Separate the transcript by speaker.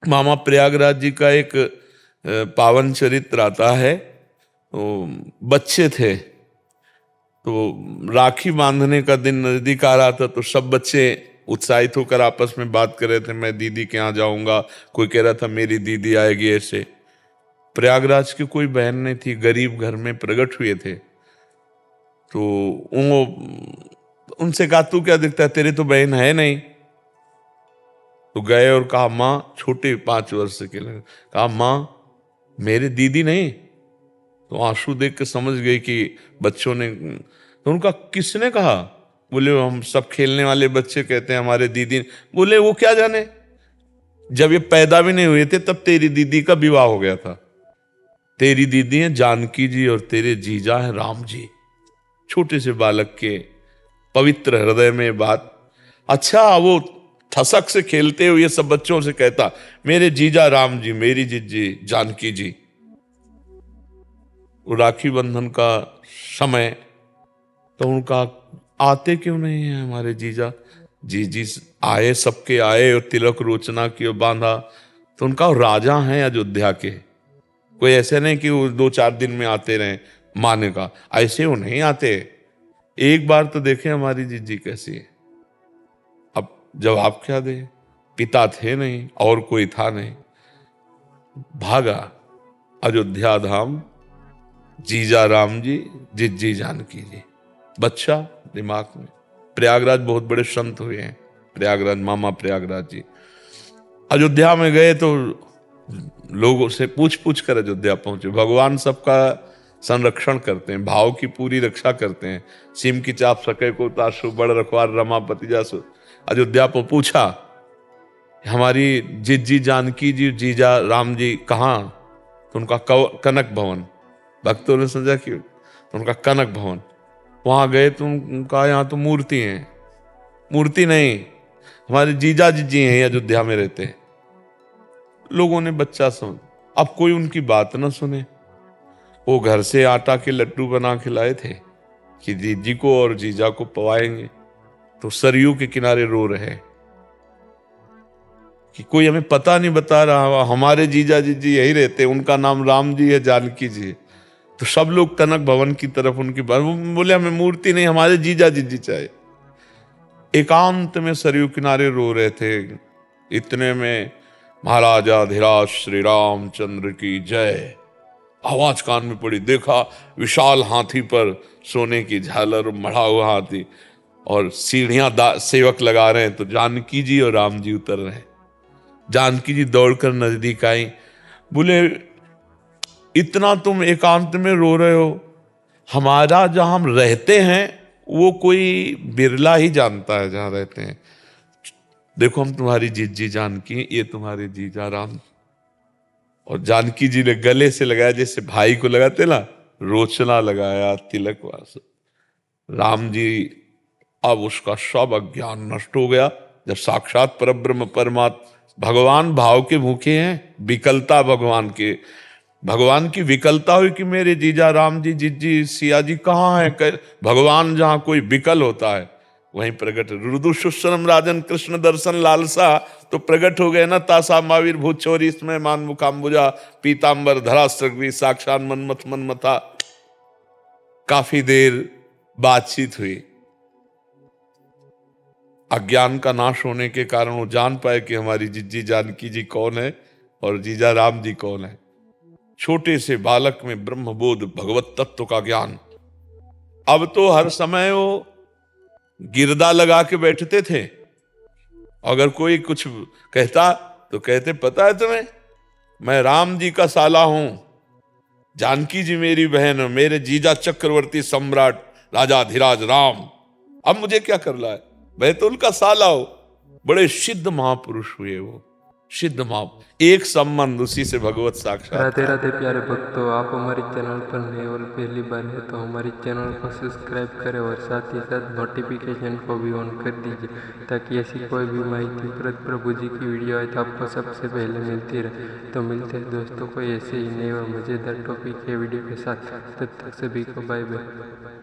Speaker 1: मामा प्रयागराज जी का एक पावन चरित्र आता है। तो बच्चे थे, तो राखी बांधने का दिन नजदीक आ रहा था, तो सब बच्चे उत्साहित होकर आपस में बात कर रहे थे, मैं दीदी के यहाँ जाऊंगा, कोई कह रहा था मेरी दीदी आएगी। ऐसे प्रयागराज की कोई बहन नहीं थी, गरीब घर में प्रकट हुए थे। तो वो उनसे कहा तू क्या दिखता है, तेरी तो बहन है नहीं। तो गए और कहा माँ, छोटे 5 वर्ष के लगे, कहा माँ मेरी दीदी नहीं। तो आंसू देख के समझ गई कि बच्चों ने। तो उनका किसने कहा? बोले हम सब खेलने वाले बच्चे कहते हैं हमारे दीदी। बोले वो क्या जाने, जब ये पैदा भी नहीं हुए थे तब तेरी दीदी का विवाह हो गया था। तेरी दीदी है जानकी जी और तेरे जीजा है राम जी। छोटे से बालक के पवित्र हृदय में बात। अच्छा, वो ठसक से खेलते हुए सब बच्चों से कहता मेरे जीजा राम जी, मेरी जीजी जानकी जी। वो राखी बंधन का समय, तो उनका आते क्यों नहीं है हमारे जीजा? जीजी आए, सबके आए और तिलक रोचना की और बांधा। तो उनका राजा हैं अयोध्या के, कोई ऐसे नहीं कि वो 2-4 दिन में आते रहे। माने का ऐसे वो नहीं आते। एक बार तो देखे हमारी जीजी कैसी है। अब जवाब क्या दे, पिता थे नहीं और कोई था नहीं। भागा अयोध्या धाम, जीजा राम जी, जिज्जी जानकी जी। बच्चा दिमाग में। प्रयागराज बहुत बड़े संत हुए हैं, प्रयागराज मामा प्रयागराज जी। अयोध्या में गए तो लोगों से पूछ पूछ कर अयोध्या पहुंचे। भगवान सबका संरक्षण करते हैं, भाव की पूरी रक्षा करते हैं। सिम की चाप सके को तासु, बड़ रखवार रमापति जासु। अयोध्या पर पूछा हमारी जिज्जी जानकी जी, जीजा राम जी कहाँ? तो उनका कनक भवन। भक्तों ने समझा कि उनका कनक भवन। वहां गए तो उनका यहाँ तो मूर्ति है। मूर्ति नहीं, हमारे जीजा जिज्जी हैं, अयोध्या में रहते हैं। लोगों ने बच्चा सुन, अब कोई उनकी बात ना सुने। वो घर से आटा के लड्डू बना के लाए थे कि जीजी को और जीजा को पवाएंगे। तो सरयू के किनारे रो रहे कि कोई हमें पता नहीं बता रहा, हमारे जीजा जीजी यही रहते, उनका नाम राम जी है, जानकी जी है। तो सब लोग कनक भवन की तरफ उनकी बात। बोले हमें मूर्ति नहीं, हमारे जीजा जीजी चाहिए। एकांत में सरयू किनारे रो रहे थे। इतने में महाराजा धीराज श्री रामचंद्र की जय आवाज कान में पड़ी। देखा विशाल हाथी पर सोने की झालर, मढ़ा हुआ हाथी, और सीढ़ियां सेवक लगा रहे हैं। तो जानकी जी और राम जी उतर रहे हैं। जानकी जी दौड़कर नजदीक आई। बोले इतना तुम एकांत में रो रहे हो, हमारा जहां हम रहते हैं वो कोई बिरला ही जानता है जहां रहते हैं। देखो हम तुम्हारी जीजी जानकी, ये तुम्हारे जीजा राम। और जानकी जी ने गले से लगाया जैसे भाई को लगाते ना, रोचना लगाया, तिलक वास। राम जी, अब उसका सब अज्ञान नष्ट हो गया। जब साक्षात परब्रह्म परमात्मा भगवान भाव के भूखे हैं, विकलता भगवान के, भगवान की विकलता हुई कि मेरे जीजा राम जी, जिज्जी सिया जी कहाँ है? भगवान जहां कोई विकल होता है वहीं प्रकट। रुदु सुश्रम राजन कृष्ण दर्शन लालसा, तो प्रकट हो गए ना। तासा महावीर भूत चोरी इसमें मान मुकाम्बुजा, पीताम्बर धरा सृग्वी, साक्षात मनमथ मनमथा। काफी देर बातचीत हुई। अज्ञान का नाश होने के कारण वो जान पाए कि हमारी जिज्जी जानकी जी कौन है और जीजा राम जी कौन है। छोटे से बालक में ब्रह्मबोध, भगवत तत्व का ज्ञान। अब तो हर समय वो गिरदा लगा के बैठते थे। अगर कोई कुछ कहता तो कहते पता है तुम्हें, मैं राम जी का साला हूं, जानकी जी मेरी बहन, मेरे जीजा चक्रवर्ती सम्राट राजा धीराज राम। अब मुझे क्या कर रहा है, मैं तो उनका साला हूं। बड़े सिद्ध महापुरुष हुए वो, सिद्ध महा। एक संबंध उसी से भगवत साक्षात।
Speaker 2: राधे राधे प्यारे भक्तों, आप हमारे चैनल पर नए और पहली बार है तो हमारे चैनल को सब्सक्राइब करें और साथ ही साथ नोटिफिकेशन को भी ऑन कर दीजिए, ताकि ऐसी कोई भी माहिती प्रभु जी की वीडियो आए तो आपको सबसे पहले मिलती रहे। तो मिलते हैं दोस्तों को ऐसे ही नए और मज़ेदार टॉपिक के वीडियो के साथ। तब तक सभी को बाय बाय।